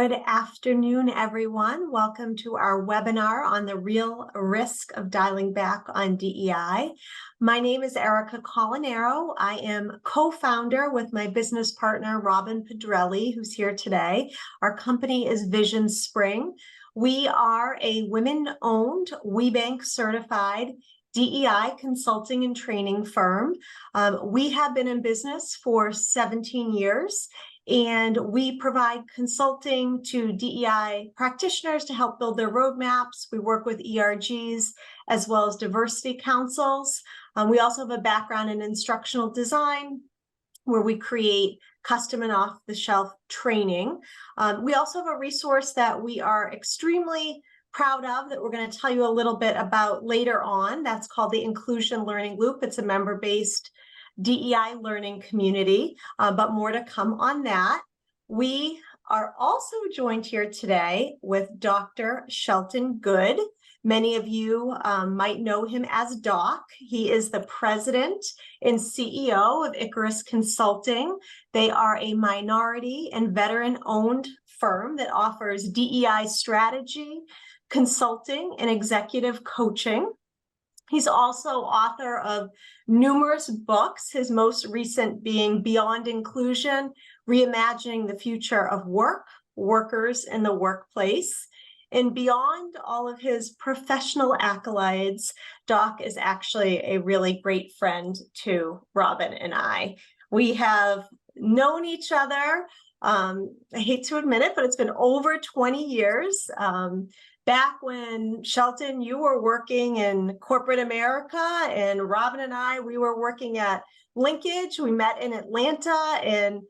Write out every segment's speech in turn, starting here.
Good afternoon, everyone. Welcome to our webinar on the real risk of dialing back on DEI. My name is Erica Colinero. I am co-founder with my business partner, Robin Pedrelli, who's here today. Our company is Vision Spring. We are a women-owned, WeBank certified DEI consulting and training firm. We have been in business for 17 years. And we provide consulting to DEI practitioners to help build their roadmaps. We work with ERGs as well as diversity councils. We also have a background in instructional design where we create custom and off-the-shelf training. We also have a resource that we are extremely proud of that we're going to tell you a little bit about later on. That's called the Inclusion Learning Loop. It's a member-based DEI learning community, but more to come on that. We are also joined here today with Dr. Shelton Good. Many of you might know him as Doc. He is the president and CEO of Icarus Consulting. They are a minority and veteran-owned firm that offers DEI strategy, consulting, and executive coaching. He's also author of numerous books, his most recent being Beyond Inclusion, Reimagining the Future of Work, Workers in the Workplace. And beyond all of his professional accolades, Doc is actually a really great friend to Robin and I. We have known each other, I hate to admit it, but it's been over 20 years. Back when, Shelton, you were working in corporate America, and Robin and I, we were working at Linkage. We met in Atlanta, and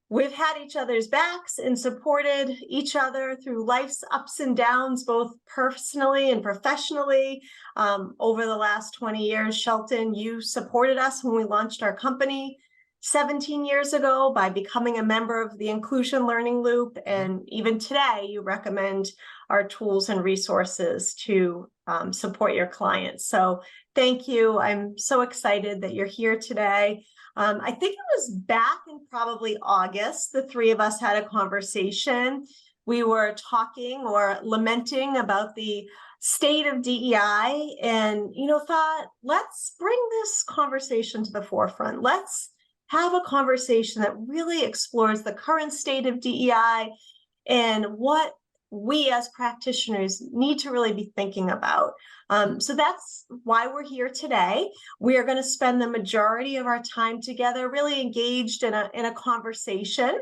we've had each other's backs and supported each other through life's ups and downs, both personally and professionally. Over the last 20 years, Shelton, you supported us when we launched our company 17 years ago by becoming a member of the Inclusion Learning Loop. And even today, you recommend our tools and resources to support your clients. So thank you. I'm so excited that you're here today. I think it was back in probably August, the three of us had a conversation. We were talking or lamenting about the state of DEI and, thought, let's bring this conversation to the forefront. Let's have a conversation that really explores the current state of DEI and what we as practitioners need to really be thinking about. So that's why we're here today. We are going to spend the majority of our time together really engaged in a conversation.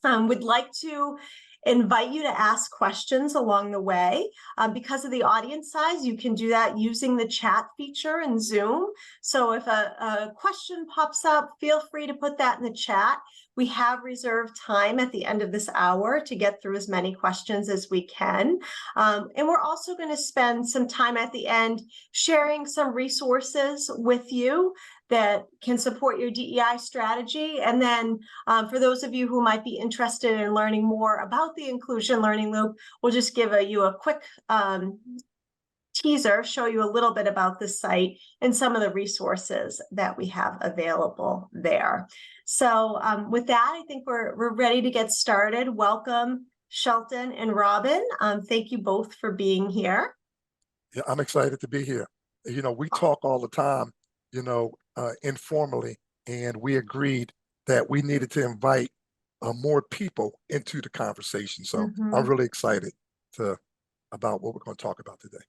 We'd like to invite you to ask questions along the way. Because of the audience size, you can do that using the chat feature in Zoom. So if a question pops up, feel free to put that in the chat. We have reserved time at the end of this hour to get through as many questions as we can. And we're also going to spend some time at the end sharing some resources with you that can support your DEI strategy. And then for those of you who might be interested in learning more about the Inclusion Learning Loop, we'll just give you a quick teaser, show you a little bit about the site and some of the resources that we have available there. So with that, I think we're ready to get started. Welcome, Shelton and Robin. Thank you both for being here. Yeah, I'm excited to be here. We talk all the time, informally, and we agreed that we needed to invite more people into the conversation. So I'm really excited about what we're going to talk about today.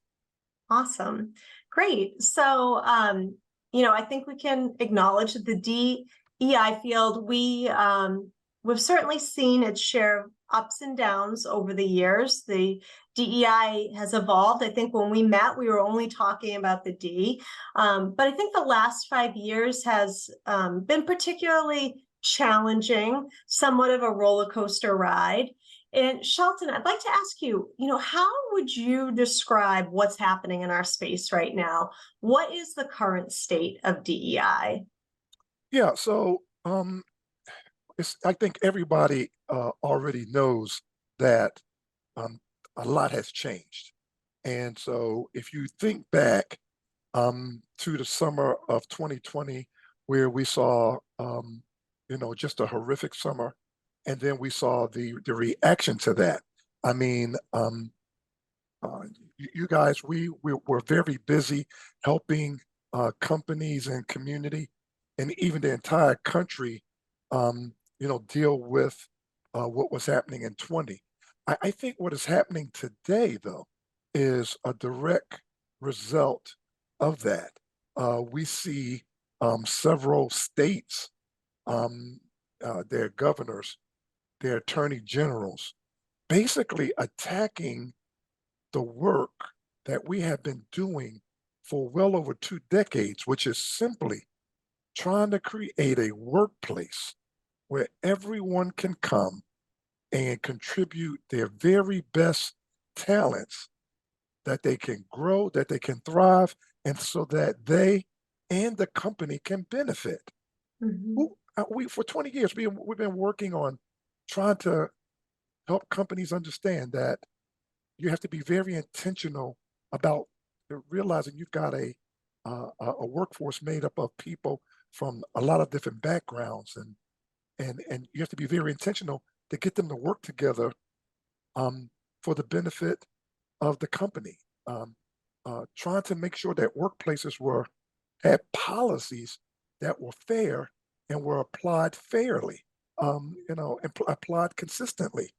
Awesome. Great. So, I think we can acknowledge that the DEI field, we've certainly seen its share of ups and downs over the years. The DEI has evolved. I think when we met, we were only talking about the D, but I think the last 5 years has been particularly challenging, somewhat of a roller coaster ride. And Shelton, I'd like to ask you, how would you describe what's happening in our space right now? What is the current state of DEI? Yeah, so I think everybody already knows that a lot has changed. And so if you think back to the summer of 2020, where we saw, just a horrific summer and then we saw the reaction to that. I mean, you guys, we're very busy helping companies and community, and even the entire country, deal with what was happening in 20. I think what is happening today, though, is a direct result of that. We see several states, um, their governors, their attorney generals, basically attacking the work that we have been doing for well over 2 decades, which is simply trying to create a workplace where everyone can come and contribute their very best talents, that they can grow, that they can thrive, and so that they and the company can benefit. Mhm. We for 20 years we've been working on trying to help companies understand that you have to be very intentional about realizing you've got a workforce made up of people from a lot of different backgrounds, and you have to be very intentional to get them to work together um, for the benefit of the company. Trying to make sure that workplaces were had policies that were fair and were applied fairly, and applied consistently,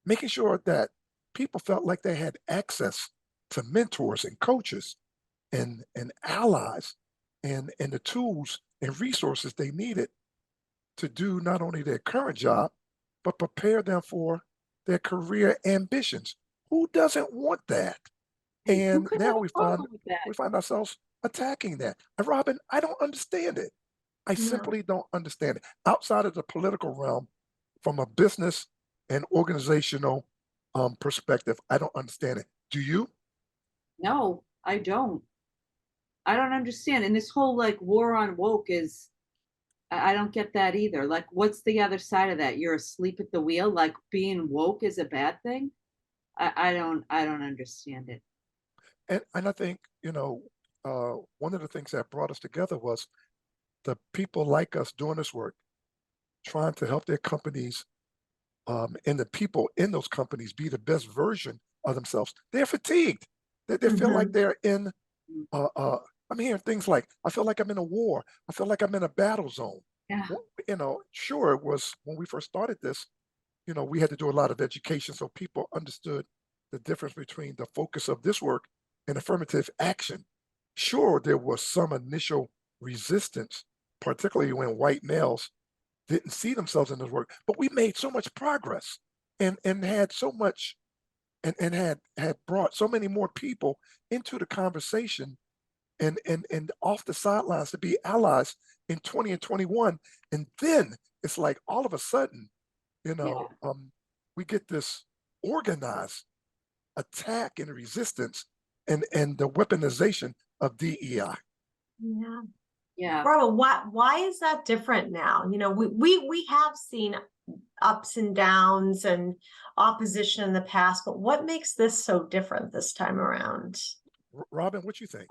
making sure that people felt like they had access to mentors and coaches and allies and the tools and resources they needed to do not only their current job, but prepare them for their career ambitions. Who doesn't want that? Hey, who And could have now a problem with that? we find ourselves attacking that. And Robin, I don't understand it. I No. simply don't understand it. Outside of the political realm, from a business and organizational perspective, I don't understand it. Do you? No, I don't. I don't understand. And this whole like war on woke is, I don't get that either. Like, what's the other side of that? You're asleep at the wheel. Like being woke is a bad thing. I don't understand it. And I think, one of the things that brought us together was the people like us doing this work, trying to help their companies and the people in those companies be the best version of themselves. They're fatigued. They feel like Mhm. they're in, Mm. uh, uh, I'm hearing things like, I feel like I'm in a war. I feel like I'm in a battle zone. Yeah. Well, sure, it was when we first started this, we had to do a lot of education so people understood the difference between the focus of this work and affirmative action. Sure, there was some initial resistance, particularly when white males didn't see themselves in this work, but we made so much progress and had so much and had brought so many more people into the conversation and off the sidelines to be allies in 20 and 21. And then it's like all of a sudden, you know, Yeah. um, we get this organized attack and resistance and the weaponization of DEI. Yeah. Yeah. Robert, why is that different now? We have seen ups and downs and opposition in the past, but what makes this so different this time around? Robin, what you think?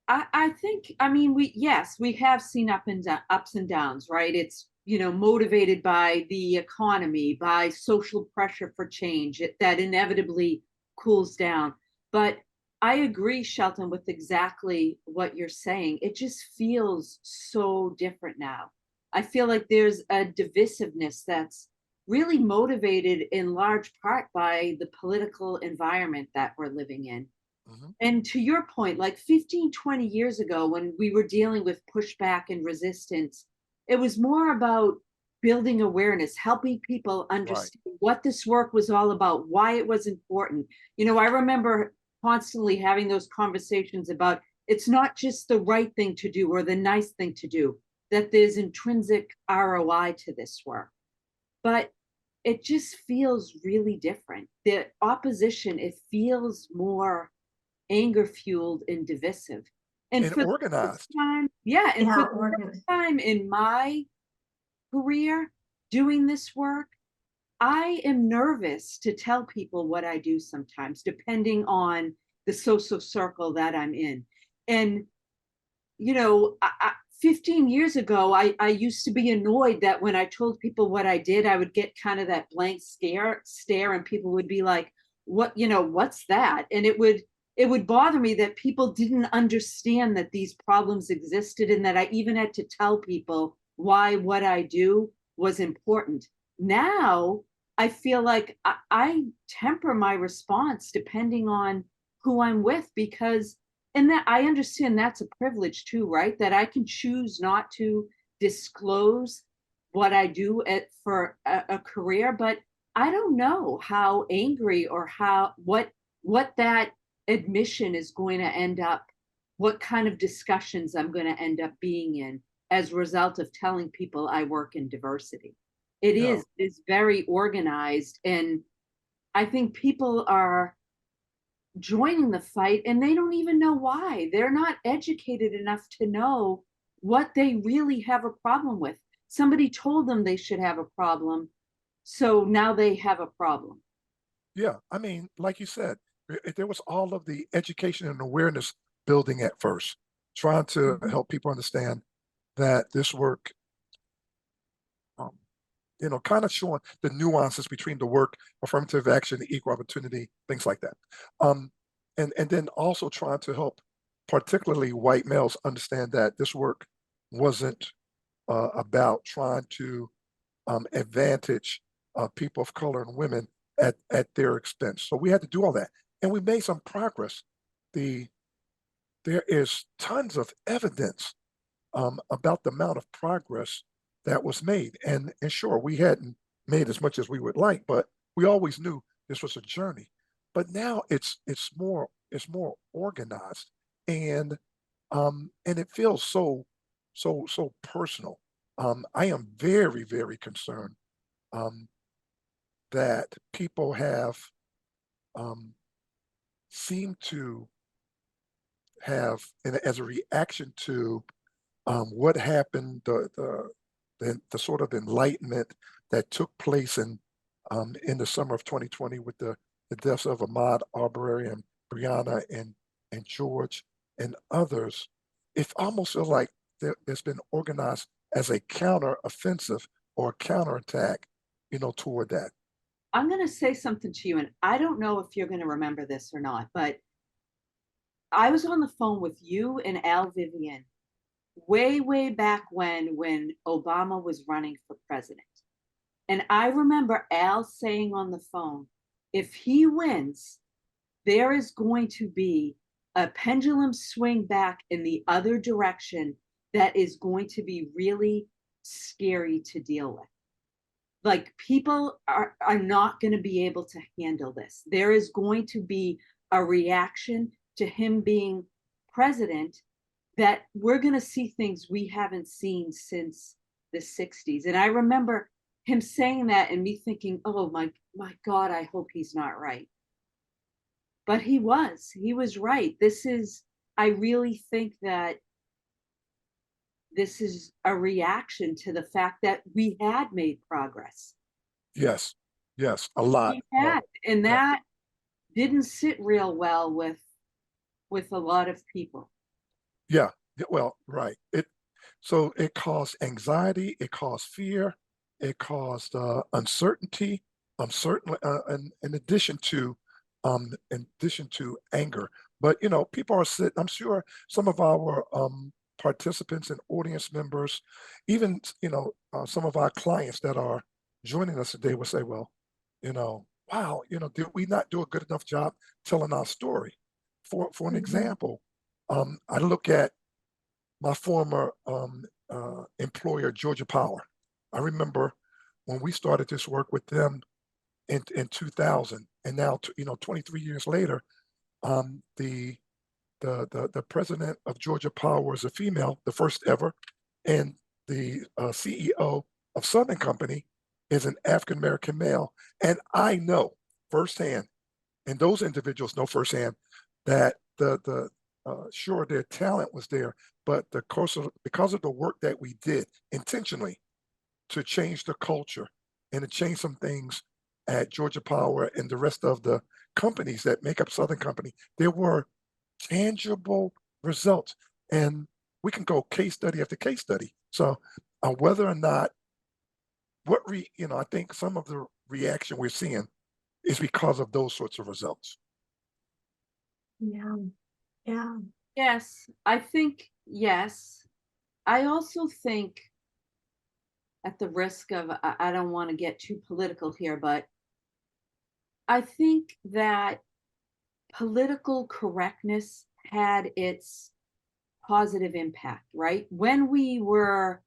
I think, I mean, yes, we have seen ups and downs, right? It's, motivated by the economy, by social pressure for change that inevitably cools down. But I agree, Shelton, with exactly what you're saying. It just feels so different now. I feel like there's a divisiveness that's really motivated in large part by the political environment that we're living in. Mhm. And to your point, like 15, 20 years ago, when we were dealing with pushback and resistance, it was more about building awareness, helping people Right. understand what this work was all about, why it was important. I remember constantly having those conversations about it's not just the right thing to do or the nice thing to do, that there's intrinsic ROI to this work. But it just feels really different. The opposition, it feels more anger fueled and divisive. And And for the first organized. time, yeah, and for Yeah, the first organized. time in my career doing this work, I am nervous to tell people what I do sometimes, depending on the social circle that I'm in. And 15 years ago, I used to be annoyed that when I told people what I did, I would get kind of that blank stare, and people would be like, what, what's that? And it would bother me that people didn't understand that these problems existed, and that I even had to tell people why what I do was important. Now I feel like I temper my response depending on who I'm with, because and that I understand that's a privilege too, right? That I can choose not to disclose what I do for a career, but I don't know how angry or what that admission is going to end up, what kind of discussions I'm going to end up being in as a result of telling people I work in diversity. It Yeah, is very organized, and I think people are joining the fight and they don't even know why. They're not educated enough to know what they really have a problem with. Somebody told them they should have a problem, so now they have a problem. yeah. I mean, like you said, there was all of the education and awareness building at first, trying to Mhm. help people understand that this work, um, kind of showing the nuances between the work, affirmative action, equal opportunity, things like that. Um, and then also trying to help particularly white males understand that this work wasn't about trying to advantage people of color and women at their expense. So we had to do all that. And we made some progress. There is tons of evidence about the amount of progress that was made. And sure, we hadn't made as much as we would like, but we always knew this was a journey. But now it's more organized, and it feels so personal. I am very, very concerned um, that people have um, seemed to have, and as a reaction to what happened, the sort of enlightenment that took place in the summer of 2020 with the deaths of Ahmaud Arbery and Breonna and George and others. It almost feels like there's been organized as a counter-offensive or counterattack, toward that. I'm going to say something to you, and I don't know if you're going to remember this or not, but I was on the phone with you and Al Vivian way back when Obama was running for president. And I remember Al saying on the phone, if he wins, there is going to be a pendulum swing back in the other direction that is going to be really scary to deal with. Like, people are not going to be able to handle this. There is going to be a reaction to him being president, that we're going to see things we haven't seen since the 60s. And I remember him saying that and me thinking, oh my God, I hope he's not right. But he was right. I really think that this is a reaction to the fact that we had made progress. Yes, yes, a lot. We had, and Yeah, that didn't sit real well with a lot of people. yeah, yeah, well, right. So it caused anxiety, it caused fear, it caused uncertainty, certainly, in addition to anger. But people are sitting. I'm sure some of our participants and audience members, even some of our clients that are joining us today, will say, "Well, wow, did we not do a good enough job telling our story?" For an Mhm. example, I look at my former employer, Georgia Power. I remember when we started this work with them in 2000, and now 23 years later, the president of Georgia Power was a female, the first ever, and the CEO of Southern Company is an African American male. And I know firsthand, and those individuals know firsthand, that sure, their talent was there, but because of the work that we did intentionally to change the culture and to change some things at Georgia Power and the rest of the companies that make up Southern Company, there were tangible results. And we can go case study after case study. So whether or not I think some of the reaction we're seeing is because of those sorts of results. Yeah. Yeah. Yes, I think, yes. I also think, at the risk of, I don't want to get too political here, but I think that political correctness had its positive impact, right? When we were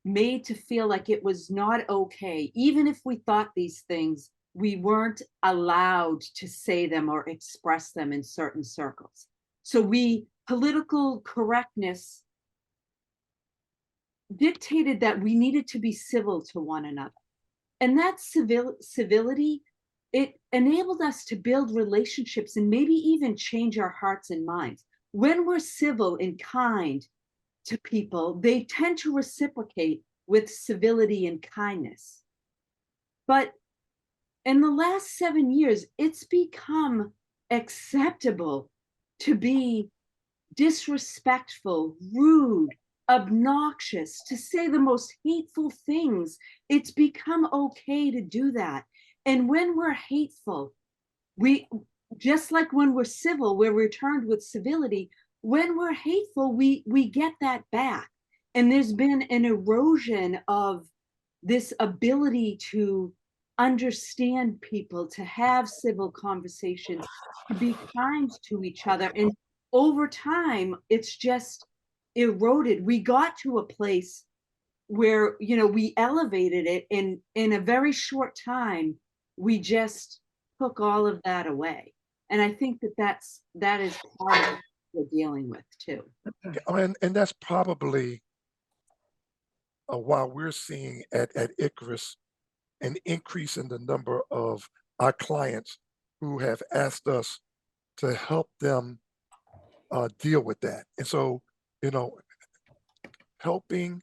made to feel like it was not okay, even if we thought these things, we weren't allowed to say them or express them in certain circles. So political correctness dictated that we needed to be civil to one another. And that civility, it enabled us to build relationships and maybe even change our hearts and minds. When we're civil and kind to people, they tend to reciprocate with civility and kindness. But in the last 7 years, it's become acceptable to be disrespectful, rude, obnoxious, to say the most hateful things. It's become okay to do that. And when we're hateful, we, just like when we're civil, we're returned with civility. When we're hateful, we get that back. And there's been an erosion of this ability to understand people, to have civil conversations, to be kind to each other. And over time, it's just eroded. We got to a place where, we elevated it, and in a very short time, we just took all of that away. And I think that is part of what we're dealing with too. And that's probably why we're seeing at Icarus an increase in the number of our clients who have asked us to help them deal with that. And so, helping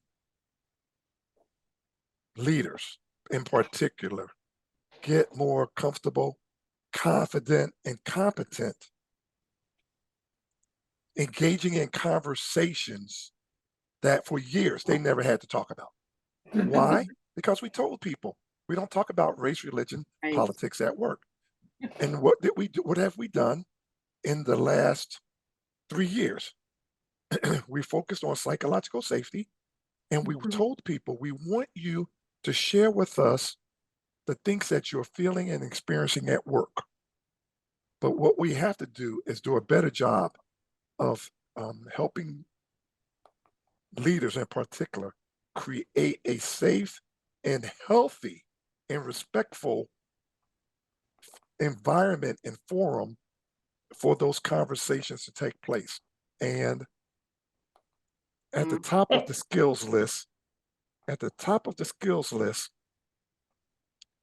leaders in particular get more comfortable, confident, and competent, engaging in conversations that for years they never had to talk about. Why? Because we told people we don't talk about race, religion, Right. politics at work. And what did we do? What have we done in the last 3 years? We focused on psychological safety, and we told people we want you to share with us the things that you're feeling and experiencing at work. But what we have to do is do a better job of helping leaders in particular create a safe and healthy and respectful environment and forum for those conversations to take place. And at the top of the skills list,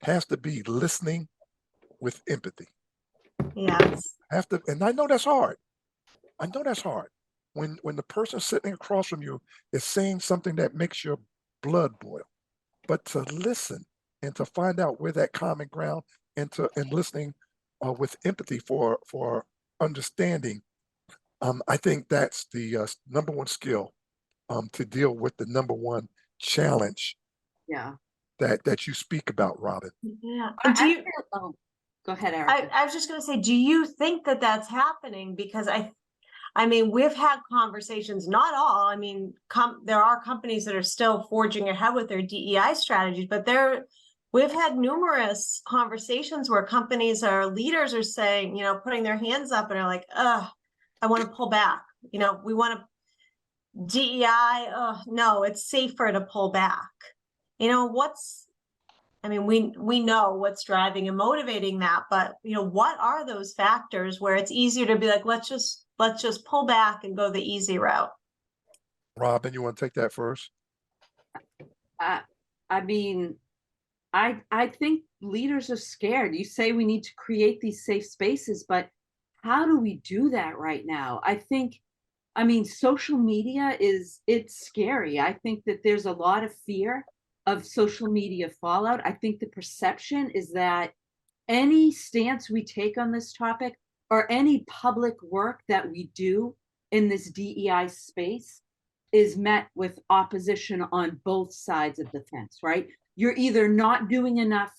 has to be listening with empathy. Yes. And I know that's hard. When the person sitting across from you is saying something that makes your blood boil, but to listen and to find out where that common ground and listening with empathy for understanding, I think that's the number one skill to deal with the number one challenge. Yeah. That you speak about, Robin. Yeah. And go ahead, Erica. I was just going to say, do you think that that's happening? Because I mean, we've had conversations, not all. I mean, there are companies that are still forging ahead with their DEI strategies, but we've had numerous conversations where leaders are saying, putting their hands up and are like, I want to pull back. We want to DEI. No, it's safer to pull back. We know what's driving and motivating that, but what are those factors where it's easier to be like, let's just pull back and go the easy route? Robin, you want to take that first? I think leaders are scared. You say we need to create these safe spaces, but how do we do that right now? Social media it's scary. I think that there's a lot of fear of social media fallout. I think the perception is that any stance we take on this topic or any public work that we do in this DEI space is met with opposition on both sides of the fence, right? You're either not doing enough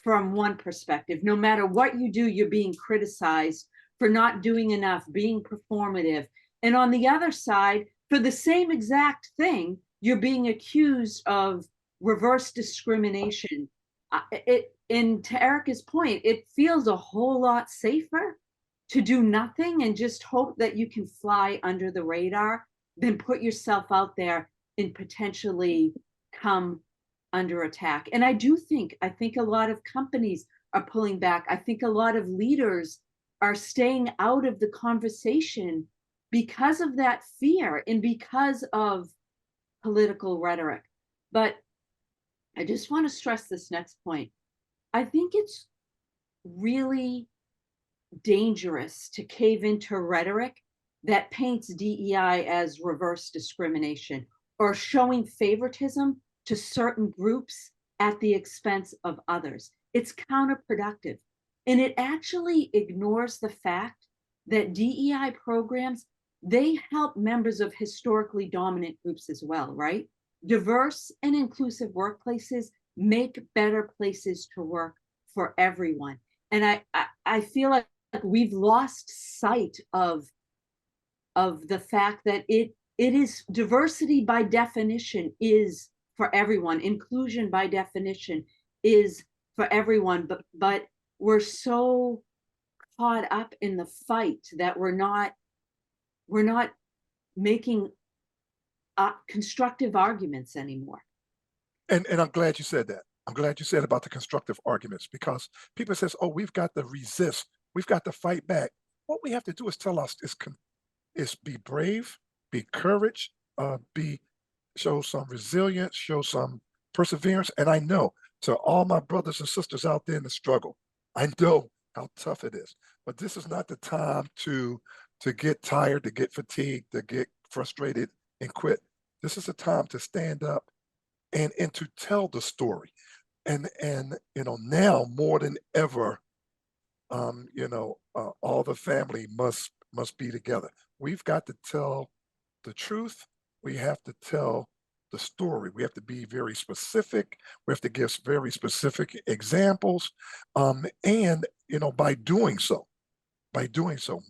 from one perspective. No matter what you do, you're being criticized for not doing enough, being performative. And on the other side, for the same exact thing, you're being accused of reverse discrimination. And to Erica's point, it feels a whole lot safer to do nothing and just hope that you can fly under the radar than put yourself out there and potentially come under attack. And I think a lot of companies are pulling back. I think a lot of leaders are staying out of the conversation because of that fear and because of political rhetoric. But I just want to stress this next point. I think it's really dangerous to cave into rhetoric that paints DEI as reverse discrimination or showing favoritism to certain groups at the expense of others. It's counterproductive. And it actually ignores the fact that DEI programs, they help members of historically dominant groups as well, right? Diverse and inclusive workplaces make better places to work for everyone. And I feel like we've lost sight of the fact that it is diversity by definition is for everyone. Inclusion by definition is for everyone, but we're so caught up in the fight that we're not making constructive arguments anymore. And I'm glad you said that. I'm glad you said about the constructive arguments, because people says, oh, we've got to resist. We've got to fight back. What we have to do is tell us is be brave, be courage, show some resilience, show some perseverance. And I know, to all my brothers and sisters out there in the struggle, I know how tough it is. But this is not the time to get tired, to get fatigued, to get frustrated and quit. This is a time to stand up and to tell the story. And now more than ever, all the family must be together. We've got to tell the truth. We have to tell the story. We have to be very specific. We have to give very specific examples. And by doing so,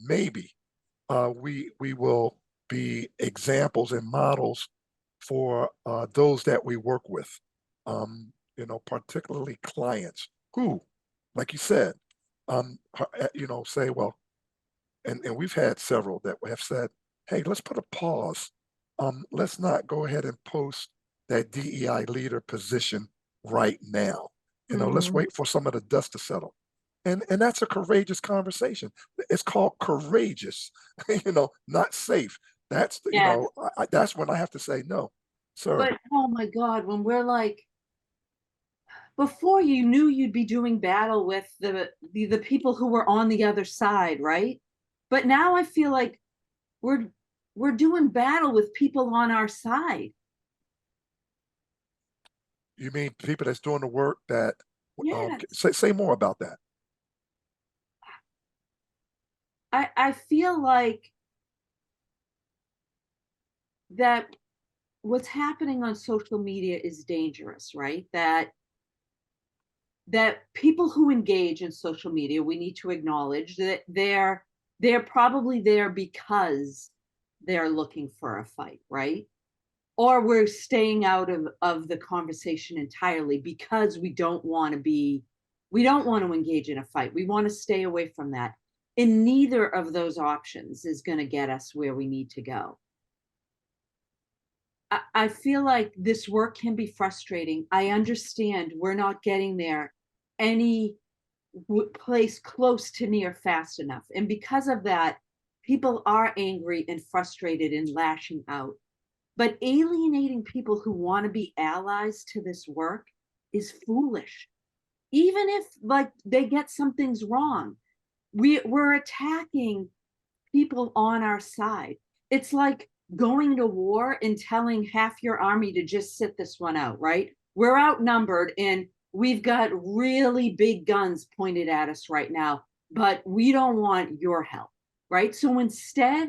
maybe we will be examples and models for those that we work with. Particularly clients who, like you said, say, well, and we've had several that have said, hey, let's put a pause. Let's not go ahead and post that DEI leader position right now. Let's wait for some of the dust to settle. And that's a courageous conversation. It's called courageous, not safe. That's that's when I have to say no, sir. But oh my God, when we're like, before you knew you'd be doing battle with the people who were on the other side, right? But now I feel like we're doing battle with people on our side. You mean people that's doing the work that? Yes. Say more about that. I feel like that what's happening on social media is dangerous, right? That people who engage in social media, we need to acknowledge that they're probably there because they're looking for a fight, right? Or we're staying out of the conversation entirely because we don't want to engage in a fight. We want to stay away from that. And neither of those options is going to get us where we need to go. I feel like this work can be frustrating. I understand we're not getting there any place close to near fast enough. And because of that, people are angry and frustrated and lashing out. But alienating people who want to be allies to this work is foolish. Even if they get some things wrong, we're attacking people on our side. It's like going to war and telling half your army to just sit this one out, right? We're outnumbered and we've got really big guns pointed at us right now, but we don't want your help, right? So instead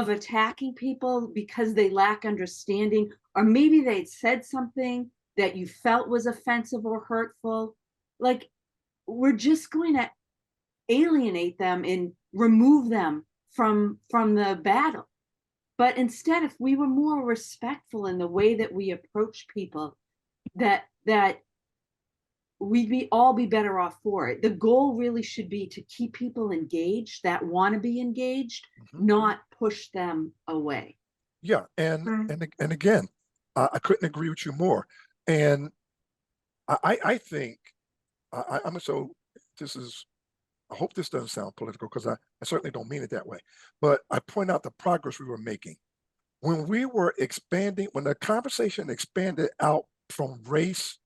of attacking people because they lack understanding, or maybe they'd said something that you felt was offensive or hurtful. Like, we're just going to alienate them and remove them from the battle. But instead, if we were more respectful in the way that we approach people, that we'd all be better off for it. The goal really should be to keep people engaged that want to be engaged, not push them away. Yeah, and Right. and again, I couldn't agree with you more. And I think I'm so this is. I hope this doesn't sound political because I certainly don't mean it that way. But I point out the progress we were making when we were expanding, when the conversation expanded out from race,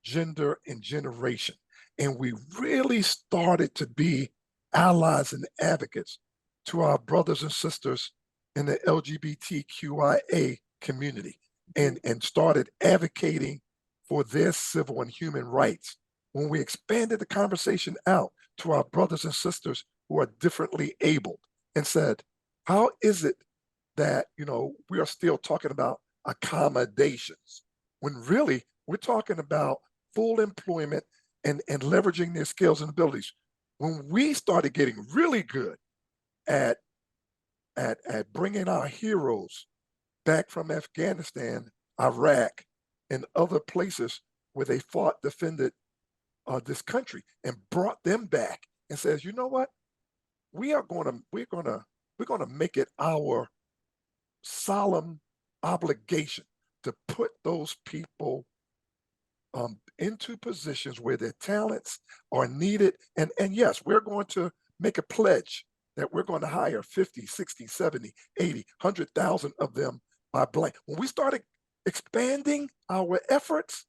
gender, and generation, and we really started to be allies and advocates to our brothers and sisters in the LGBTQIA community, and started advocating for their civil and human rights. When we expanded the conversation out to our brothers and sisters who are differently abled and said, how is it that, we are still talking about accommodations when really we're talking about full employment and leveraging their skills and abilities? When we started getting really good at bringing our heroes back from Afghanistan, Iraq, and other places where they fought, defended this country, and brought them back and says, you know what, we're gonna make it our solemn obligation to put those people into positions where their talents are needed. And yes, we're going to make a pledge that we're going to hire 50, 60, 70, 80, 100,000 of them by blank. When we started expanding our efforts,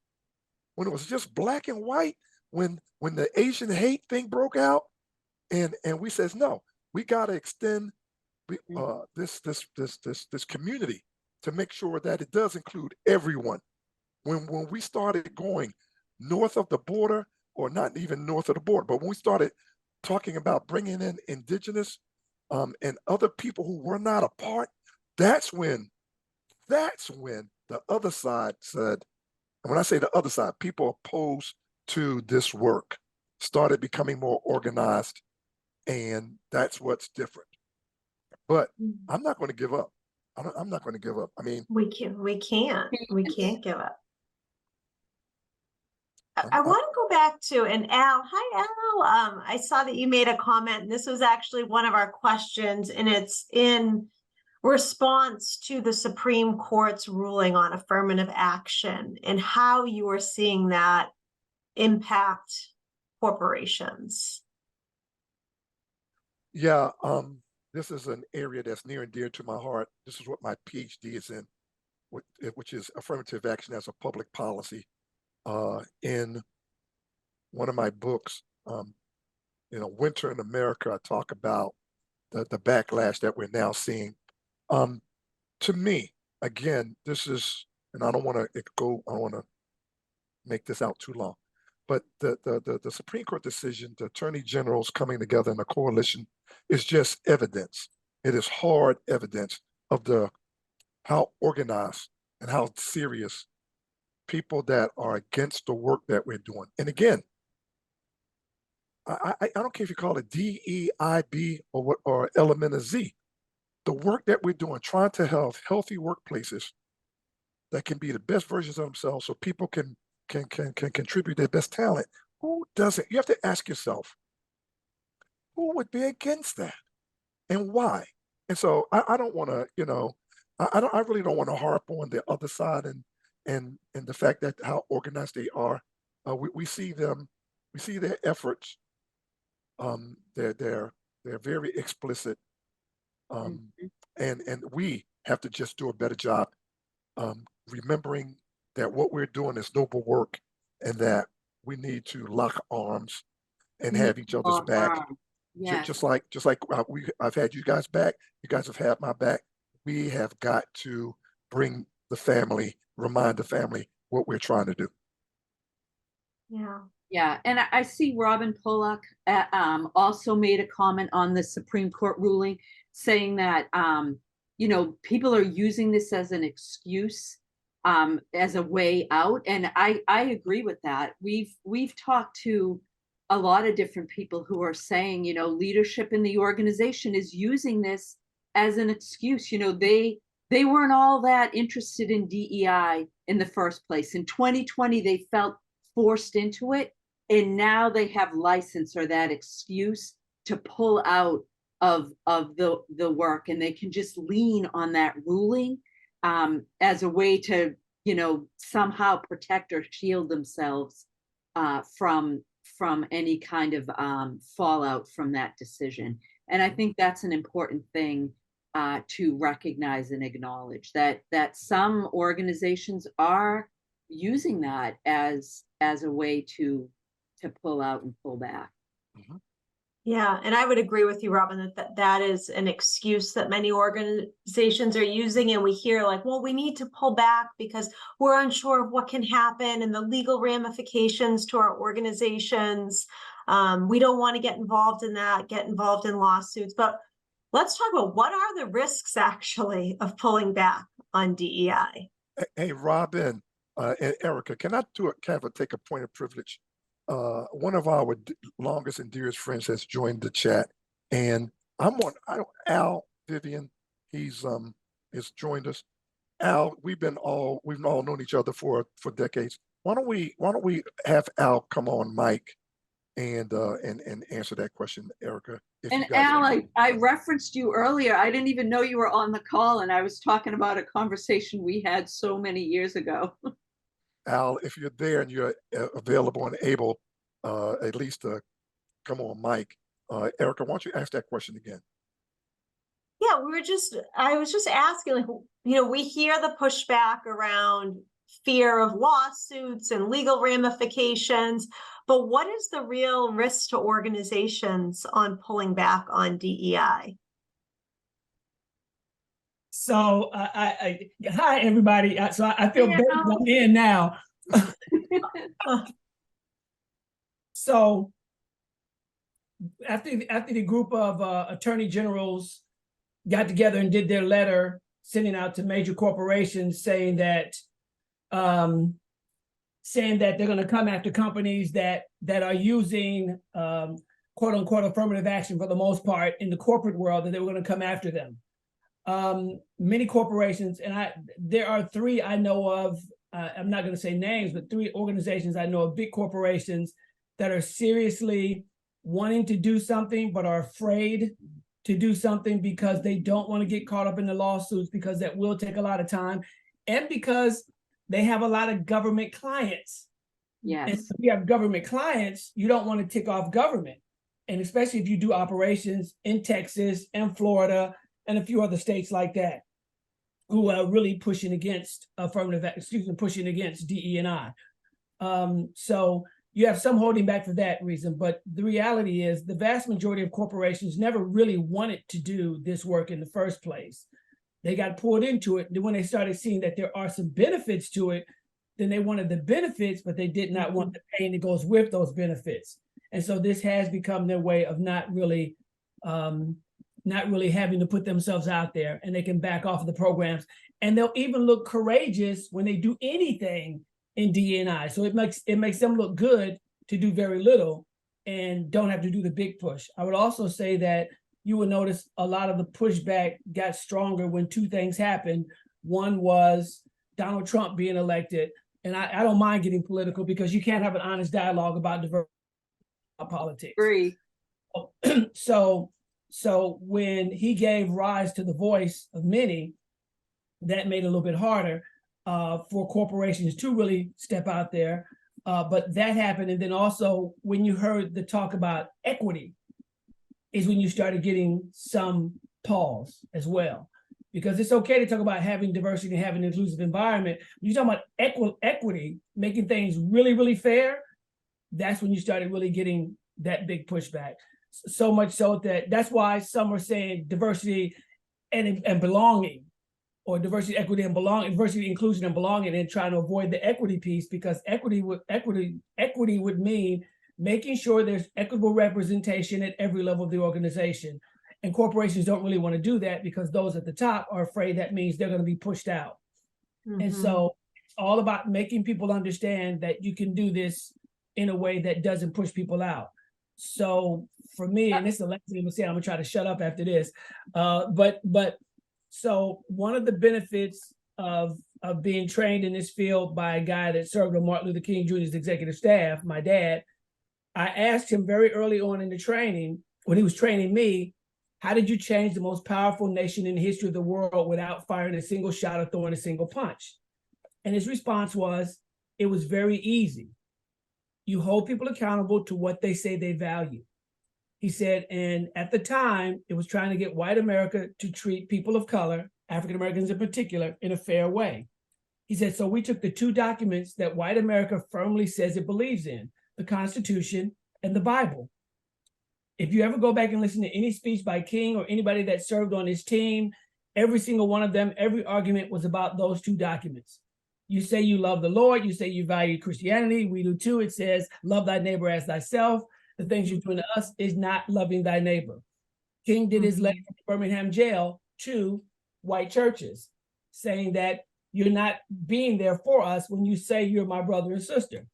when it was just black and white, when the Asian hate thing broke out, and we says, no, we got to extend this community to make sure that it does include everyone. When we started going north of the border, or not even north of the border, but when we started talking about bringing in indigenous and other people who were not a part, that's when the other side said, and when I say the other side, people opposed to this work started becoming more organized, and that's what's different. But I'm not going to give up. I'm not going to give up. I mean, We can't give up. I I- want to go back to, and Al, hi Al. I saw that you made a comment, and this was actually one of our questions, and it's in response to the Supreme Court's ruling on affirmative action and how you are seeing that impact corporations. yeah, this is an area that's near and dear to my heart. This is what my PhD is in, which is affirmative action as a public policy. In one of my books, Winter in America, I talk about the backlash that we're now seeing. To me, again, this is, and I don't want to make this out too long, but the Supreme Court decision, the attorney generals coming together in a coalition, is just evidence. It is hard evidence of how organized and how serious people that are against the work that we're doing. And again, I don't care if you call it DEIB or element of Z. The work that we're doing, trying to have healthy workplaces that can be the best versions of themselves, so people can contribute their best talent. Who doesn't? You have to ask yourself, who would be against that, and why? And so I don't want to, I really don't want to harp on the other side and the fact that how organized they are. We see them, we see their efforts. They're very explicit, and we have to just do a better job remembering that what we're doing is noble work, and that we need to lock arms and have each other's back. Yes. Just like I've had you guys back, you guys have had my back. We have got to remind the family what we're trying to do. Yeah. Yeah, and I see Robin Pollock also made a comment on the Supreme Court ruling. saying that, you know, people are using this as an excuse, as a way out. And I agree with that. We've talked to a lot of different people who are saying, you know, leadership in the organization is using this as an excuse. You know, they weren't all that interested in DEI in the first place. In 2020, they felt forced into it. And now they have license or that excuse to pull out of the work, and they can just lean on that ruling, as a way to, you know, somehow protect or shield themselves, from any kind of fallout from that decision. And I think that's an important thing, to recognize and acknowledge, that some organizations are using that as a way to pull out and pull back. Mhm. Yeah, and I would agree with you, Robin, that is an excuse that many organizations are using. And we hear like, well, we need to pull back because we're unsure of what can happen and the legal ramifications to our organizations. We don't want to get involved in that, get involved in lawsuits. But let's talk about what are the risks actually of pulling back on DEI? Hey, Robin and Erica, can I take a point of privilege? One of our longest and dearest friends has joined the chat, and Al Vivian. He's has joined us. Al, we've all known each other for decades. Why don't we have Al come on mic and answer that question, Erica? And Al, I referenced you earlier. I didn't even know you were on the call, and I was talking about a conversation we had so many years ago. Al, if you're there and you're available and able, at least come on, Mike. Erica, why don't you ask that question again? Yeah, I was just asking, like, you know, we hear the pushback around fear of lawsuits and legal ramifications, but what is the real risk to organizations on pulling back on DEI? So hi everybody. So I feel Hey, bad Al. I'm in now. So after the group of attorney generals got together and did their letter sending out to major corporations saying that they're going to come after companies that are using quote unquote affirmative action for the most part in the corporate world, that they were going to come after them. Many corporations, and there are three I know of, I'm not going to say names, but three organizations I know of, big corporations that are seriously wanting to do something but are afraid to do something because they don't want to get caught up in the lawsuits, because that will take a lot of time, and because they have a lot of government clients. Yes. And if you have government clients, you don't want to tick off government. And especially if you do operations in Texas and Florida and a few other states like that, who are really pushing against pushing against DE&I. So you have some holding back for that reason, but the reality is the vast majority of corporations never really wanted to do this work in the first place. They got pulled into it. Then when they started seeing that there are some benefits to it, then they wanted the benefits, but they did not want the pain that goes with those benefits. And so this has become their way of not really having to put themselves out there, and they can back off of the programs. And they'll even look courageous when they do anything in DE&I. So it makes them look good to do very little and don't have to do the big push. I would also say that you will notice a lot of the pushback got stronger when two things happened. One was Donald Trump being elected. And I don't mind getting political, because you can't have an honest dialogue about diversity politics. Agree. So when he gave rise to the voice of many, that made it a little bit harder for corporations to really step out there. But that happened. And then also when you heard the talk about equity is when you started getting some pause as well. Because it's okay to talk about having diversity and having an inclusive environment. When you're talking about equity, making things really, really fair, that's when you started really getting that big pushback. So much so that's why some are saying diversity and belonging, or diversity, equity, and belonging, diversity, inclusion, and belonging, and trying to avoid the equity piece, because equity would mean making sure there's equitable representation at every level of the organization. And corporations don't really want to do that because those at the top are afraid that means they're going to be pushed out. And so it's all about making people understand that you can do this in a way that doesn't push people out. So for me, and this is the last thing I'm gonna say, I'm gonna try to shut up after this. But so one of the benefits of being trained in this field by a guy that served on Martin Luther King Jr.'s executive staff, my dad, I asked him very early on in the training, when he was training me, how did you change the most powerful nation in the history of the world without firing a single shot or throwing a single punch? And his response was, it was very easy. You hold people accountable to what they say they value. He said, and at the time, it was trying to get white America to treat people of color, African Americans in particular, in a fair way. He said, so we took the two documents that white America firmly says it believes in, the Constitution and the Bible. If you ever go back and listen to any speech by King or anybody that served on his team, every single one of them, every argument was about those two documents. You say you love the Lord, you say you value Christianity, we do too. It says, love thy neighbor as thyself. The things you're doing to us is not loving thy neighbor. King did his letter from Birmingham jail to white churches, saying that you're not being there for us when you say you're my brother and sister.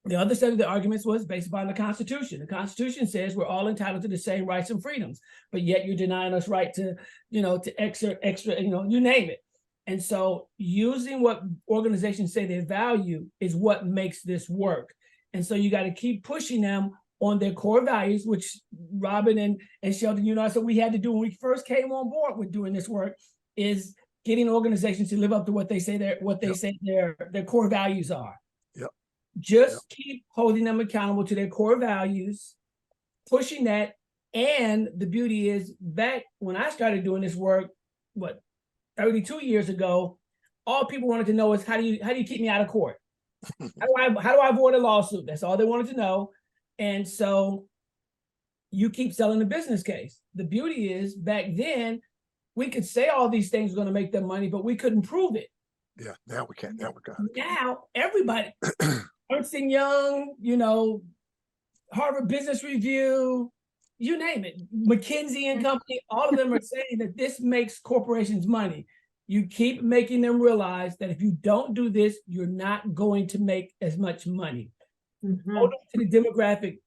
The other set of the arguments was based upon the Constitution. The Constitution says we're all entitled to the same rights and freedoms, but yet you're denying us right to, to extra, you name it. And so using what organizations say they value is what makes this work. And so you got to keep pushing them on their core values, which Robin and Sheldon, so we had to do when we first came on board with doing this work, is getting organizations to live up to what they say their core values are. Yep. Just keep holding them accountable to their core values, pushing that. And the beauty is, back when I started doing this work, 32 years ago, all people wanted to know is how do you keep me out of court? How do I avoid a lawsuit? That's all they wanted to know. And so you keep selling the business case. The beauty is, back then, we could say all these things were going to make them money, but we couldn't prove it. Yeah, now we can. Now we got it. Now everybody, Ernst & Young, Harvard Business Review, you name it, McKinsey and Company, all of them are saying that this makes corporations money. You keep making them realize that if you don't do this, you're not going to make as much money. Hold on to the demographic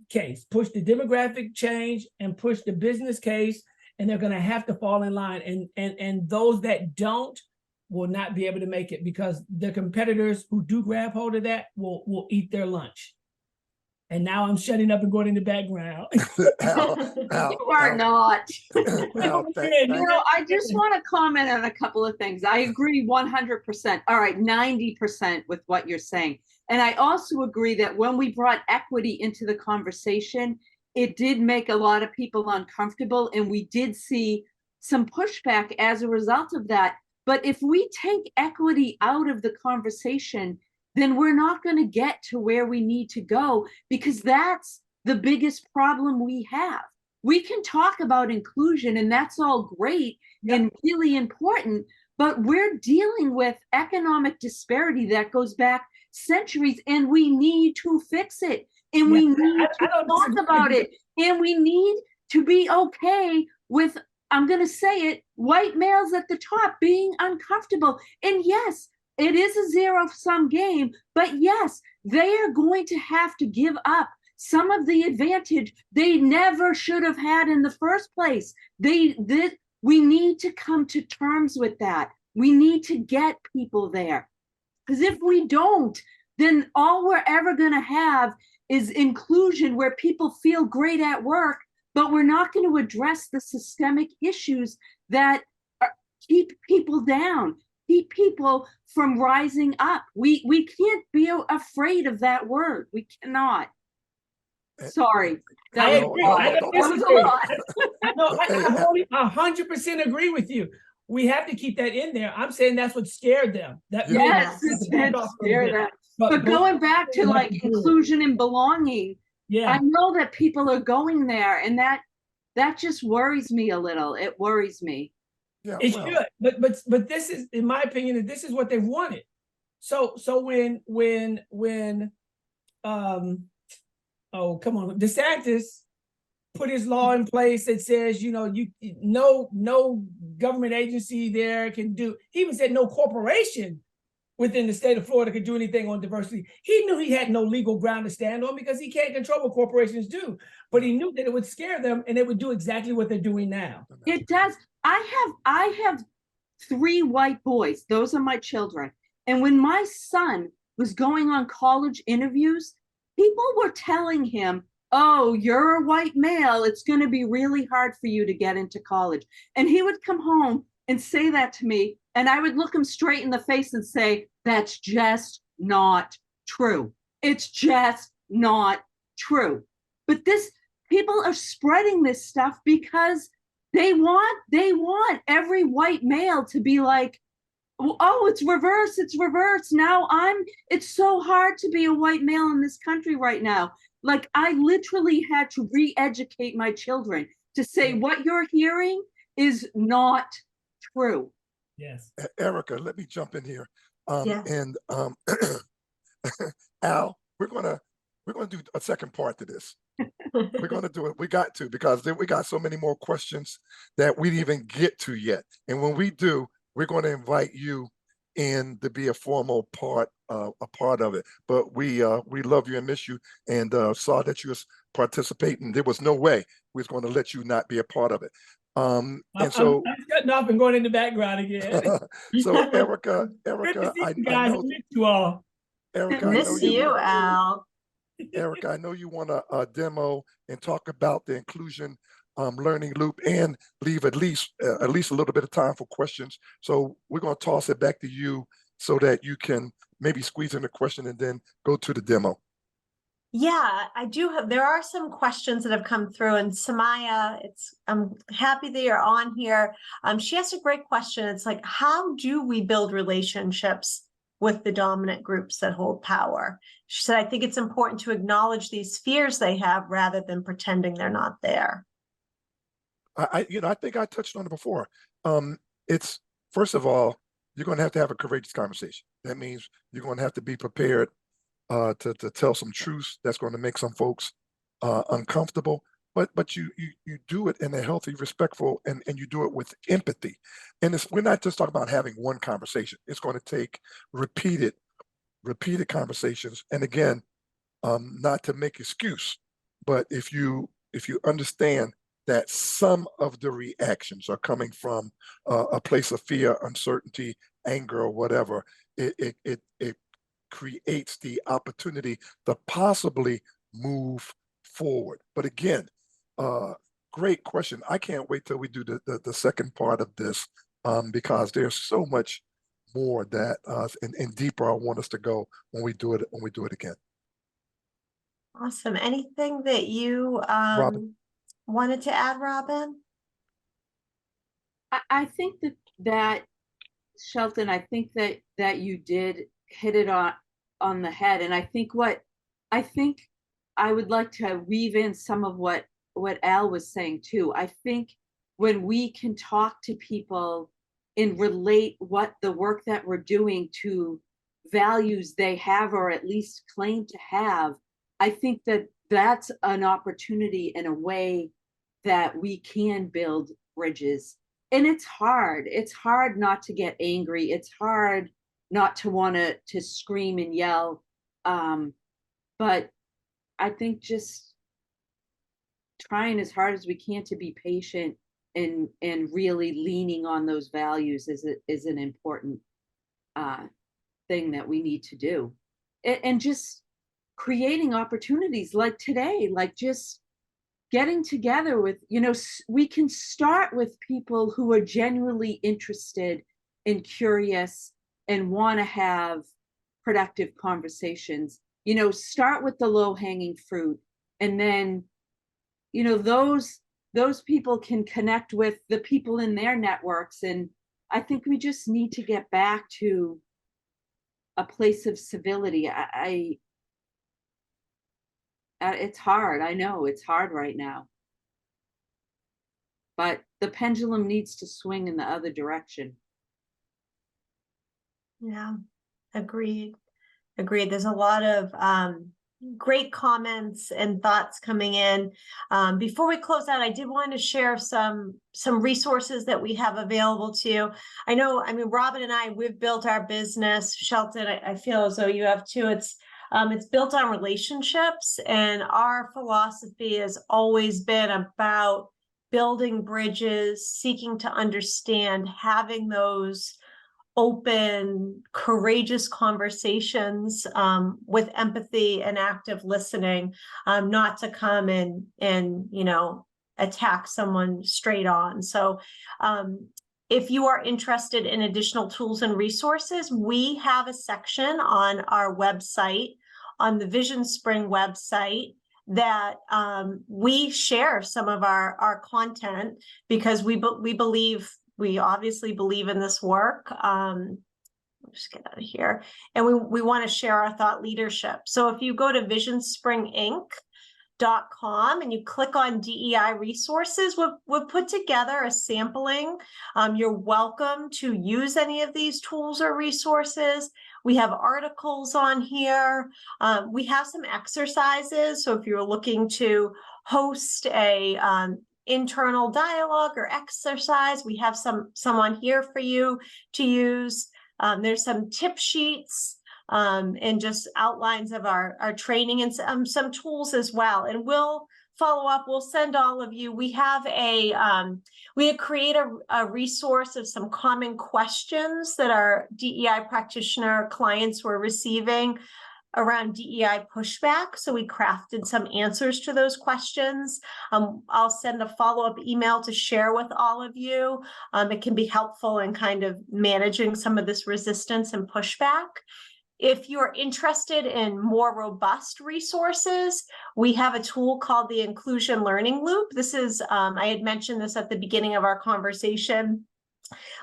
case, push the demographic change and push the business case, and they're going to have to fall in line. And those that don't will not be able to make it, because the competitors who do grab hold of that will eat their lunch. And now I'm shutting up and going in the background. You are not. I just want to comment on a couple of things. I agree 100%. All right, 90% with what you're saying. And I also agree that when we brought equity into the conversation, it did make a lot of people uncomfortable, and we did see some pushback as a result of that. But if we take equity out of the conversation, then we're not going to get to where we need to go, because that's the biggest problem we have. We can talk about inclusion, and that's all great and really important, but we're dealing with economic disparity that goes back centuries, and we need to fix it. And we need to talk about it. And we need to be okay with, I'm going to say it, white males at the top being uncomfortable. And yes, it is a zero-sum game, but yes, they are going to have to give up some of the advantage they never should have had in the first place. We need to come to terms with that. We need to get people there. Because if we don't, then all we're ever going to have is inclusion where people feel great at work, but we're not going to address the systemic issues that keep people down, keep people from rising up. We can't be afraid of that word. We cannot. Sorry. I Hey, 100% agree with you. We have to keep that in there. I'm saying that's what scared them. Yes, it did scare them. But going back to like inclusion and belonging, I know that people are going there, and that just worries me a little. It worries me. Yeah, it should, but this is, in my opinion, this is what they've wanted. So when oh, come on, DeSantis put his law in place that says, no government agency there can do. He even said no corporation within the state of Florida could do anything on diversity. He knew he had no legal ground to stand on because he can't control what corporations do. But he knew that it would scare them and they would do exactly what they're doing now. It does. I have 3 white boys. Those are my children. And when my son was going on college interviews, people were telling him, oh, you're a white male. It's going to be really hard for you to get into college. And he would come home and say that to me. And I would look him straight in the face and say, that's just not true. It's just not true. But people are spreading this stuff because they want every white male to be like, oh, it's reverse. Now it's so hard to be a white male in this country right now. Like, I literally had to re-educate my children to say what you're hearing is not true. Yes. Erica, let me jump in here. Yes. And Al, we're gonna do a second part to this. We're gonna do it. We got to, because then we got so many more questions that we didn't even get to yet. And when we do, we're going to invite you in to be a formal part of it. But we love you and miss you, and saw that you was participating. There was no way we was going to let you not be a part of it. And so I'm cutting off and going in the background again. so Erica, Good to see I you guys. know, I miss you all. Erica, I know Miss you, Al. Erica, I know you want to demo and talk about the inclusion learning loop, and leave at least a little bit of time for questions. So we're going to toss it back to you so that you can maybe squeeze in a question and then go to the demo. Yeah, there are some questions that have come through, and Samaya, I'm happy that you're on here. She asked a great question. It's like, how do we build relationships with the dominant groups that hold power? She said, I think it's important to acknowledge these fears they have rather than pretending they're not there. I think I touched on it before. It's, first of all, you're going to have a courageous conversation. That means you're going to have to be prepared to tell some truths that's going to make some folks uncomfortable. But you do it in a healthy, respectful, and you do it with empathy. And we're not just talking about having one conversation. It's going to take repeated conversations. And again, not to make excuse, but if you understand that some of the reactions are coming from a place of fear, uncertainty, anger, or whatever, it creates the opportunity to possibly move forward. But again, great question. I can't wait till we do the second part of this, because there's so much more that and deeper I want us to go when we do it again. Awesome. Anything that you wanted to add, Robin? I think that Shelton, I think that you did hit it on the head. And I think I would like to weave in some of what Al was saying too. I think when we can talk to people and relate what the work that we're doing to values they have, or at least claim to have, I think that that's an opportunity in a way that we can build bridges. And it's hard. It's hard not to get angry. It's hard not to want to scream and yell. But I think just trying as hard as we can to be patient and really leaning on those values is an important thing that we need to do. And just creating opportunities like today, like just getting together with, we can start with people who are genuinely interested and curious and want to have productive conversations. Start with the low-hanging fruit, and then those people can connect with the people in their networks. And I think we just need to get back to a place of civility. It's hard. I know it's hard right now, but the pendulum needs to swing in the other direction. Yeah, agreed. There's a lot of Great comments and thoughts coming in. Before we close out, I did want to share some resources that we have available to you. I know, I mean, Robin and I, we've built our business. Shelton, I feel as though you have too. It's built on relationships, and our philosophy has always been about building bridges, seeking to understand, having those open, courageous conversations with empathy and active listening, not to come and attack someone straight on. So if you are interested in additional tools and resources, we have a section on our website, on the Vision Spring website, that we share some of our content, because we believe, we obviously believe in this work. Just get out of here. And we want to share our thought leadership. So if you go to visionspringinc.com and you click on DEI resources, we've put together a sampling. You're welcome to use any of these tools or resources. We have articles on here. We have some exercises. So if you're looking to host a internal dialogue or exercise, we have some on here for you to use. There's some tip sheets and just outlines of our training, and some tools as well. And we'll follow up. We'll send all of you. We have we create a resource of some common questions that our DEI practitioner clients were receiving around DEI pushback. So we crafted some answers to those questions. I'll send a follow-up email to share with all of you. It can be helpful in kind of managing some of this resistance and pushback. If you're interested in more robust resources, we have a tool called the Inclusion Learning Loop. This is, I had mentioned this at the beginning of our conversation.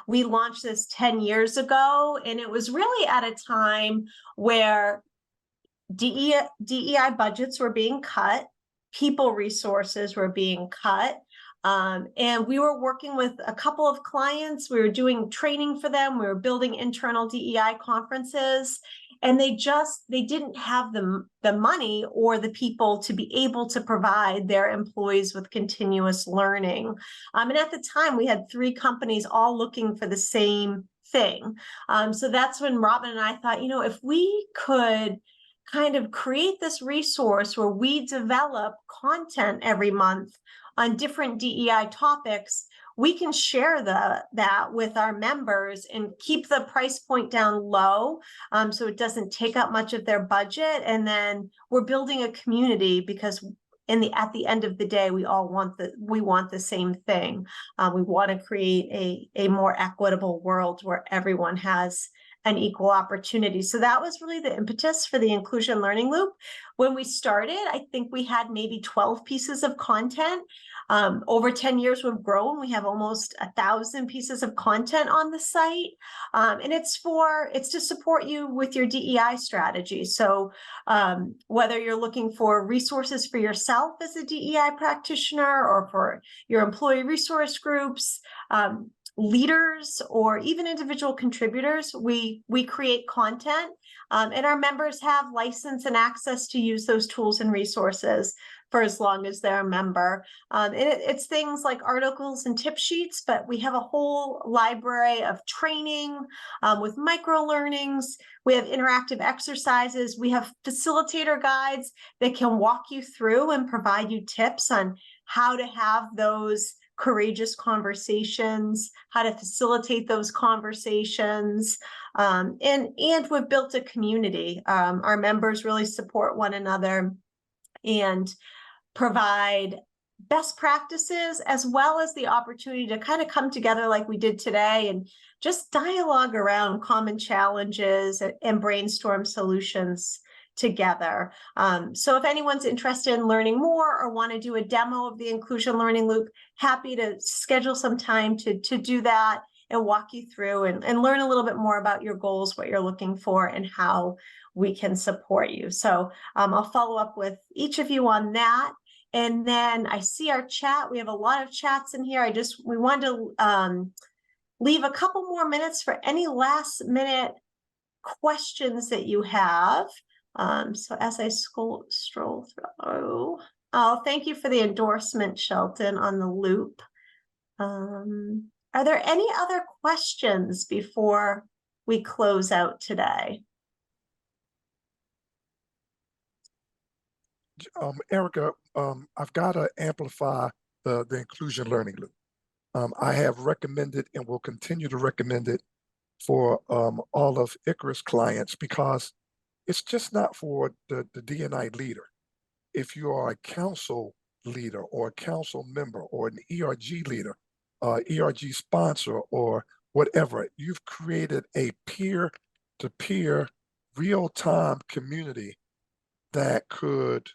We launched this 10 years ago, and it was really at a time where DEI budgets were being cut, people resources were being cut, and we were working with a couple of clients. We were doing training for them. We were building internal DEI conferences, and they didn't have the money or the people to be able to provide their employees with continuous learning. And at the time, we had 3 companies all looking for the same thing. So that's when Robin and I thought, if we could kind of create this resource where we develop content every month on different DEI topics, we can share that with our members and keep the price point down low, so it doesn't take up much of their budget. And then we're building a community, because at the end of the day, we all want the same thing. We want to create a more equitable world where everyone has an equal opportunity. So that was really the impetus for the Inclusion Learning Loop. When we started, I think we had maybe 12 pieces of content. Over 10 years, we've grown. We have almost 1,000 pieces of content on the site. And it's to support you with your DEI strategy. So whether you're looking for resources for yourself as a DEI practitioner, or for your employee resource groups, leaders, or even individual contributors, we create content, and our members have license and access to use those tools and resources for as long as they're a member. And it's things like articles and tip sheets, but we have a whole library of training with micro learnings. We have interactive exercises. We have facilitator guides that can walk you through and provide you tips on how to have those courageous conversations, how to facilitate those conversations. And we've built a community. Our members really support one another and provide best practices, as well as the opportunity to kind of come together like we did today and just dialogue around common challenges and brainstorm solutions together. So if anyone's interested in learning more or want to do a demo of the Inclusion Learning Loop, happy to schedule some time to do that and walk you through and learn a little bit more about your goals, what you're looking for, and how we can support you. So I'll follow up with each of you on that. And then I see our chat. We have a lot of chats in here. We wanted to leave a couple more minutes for any last minute questions that you have. So as I stroll through, oh, thank you for the endorsement, Shelton, on the loop. Are there any other questions before we close out today? Erica, I've got to amplify the inclusion learning loop. I have recommended and will continue to recommend it for all of Icarus clients because it's just not for the D&I leader. If you are a council leader or a council member or an ERG leader, ERG sponsor or whatever, you've created a peer-to-peer real-time community that could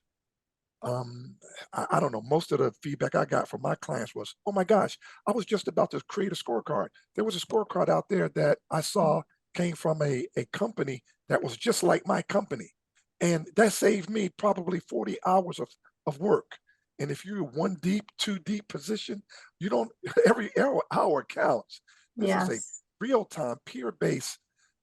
I don't know, most of the feedback I got from my clients was, oh my gosh, I was just about to create a scorecard. There was a scorecard out there that I saw came from a company that was just like my company. And that saved me probably 40 hours of work. And if you're 1 deep, 2 deep position, you don't, every hour counts. This is a Yes. real-time, peer-based,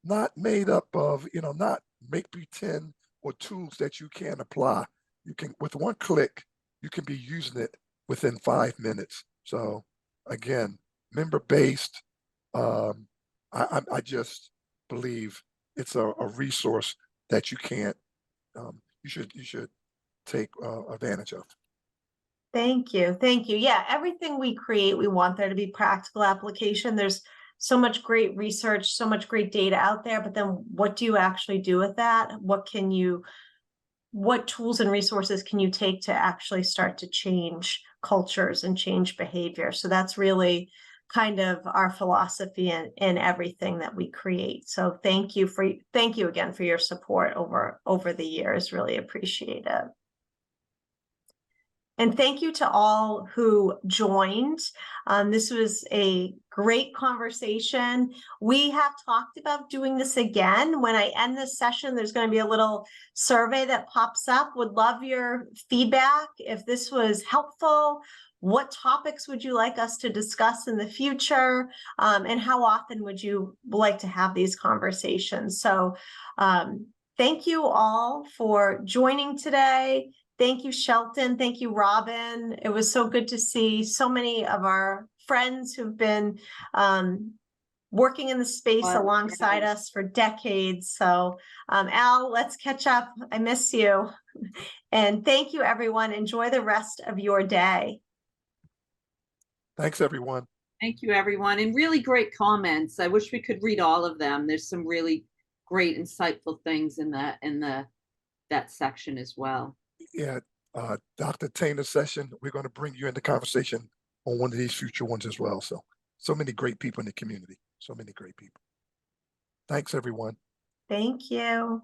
not made up of, not make pretend or tools that you can apply. You can, with 1 click, you can be using it within 5 minutes. So again, member-based, I just believe it's a resource that you can't, you should take advantage of. Thank you. Thank you. Yeah, everything we create, we want there to be practical application. There's so much great research, so much great data out there, but then what do you actually do with that? What tools and resources can you take to actually start to change cultures and change behavior? So that's really kind of our philosophy in everything that we create. So thank you again for your support over the years. Really appreciate it. And thank you to all who joined. This was a great conversation. We have talked about doing this again. When I end this session, there's going to be a little survey that pops up. Would love your feedback. If this was helpful, what topics would you like us to discuss in the future? And how often would you like to have these conversations? So thank you all for joining today. Thank you, Shelton. Thank you, Robin. It was so good to see so many of our friends who've been working in the space alongside us for decades. So Al, let's catch up. I miss you. And thank you, everyone. Enjoy the rest of your day. Thanks, everyone. Thank you, everyone. And really great comments. I wish we could read all of them. There's some really great, insightful things in that section as well. Yeah, Dr. Taina's session, we're going to bring you into conversation on one of these future ones as well. So many great people in the community. So many great people. Thanks, everyone. Thank you.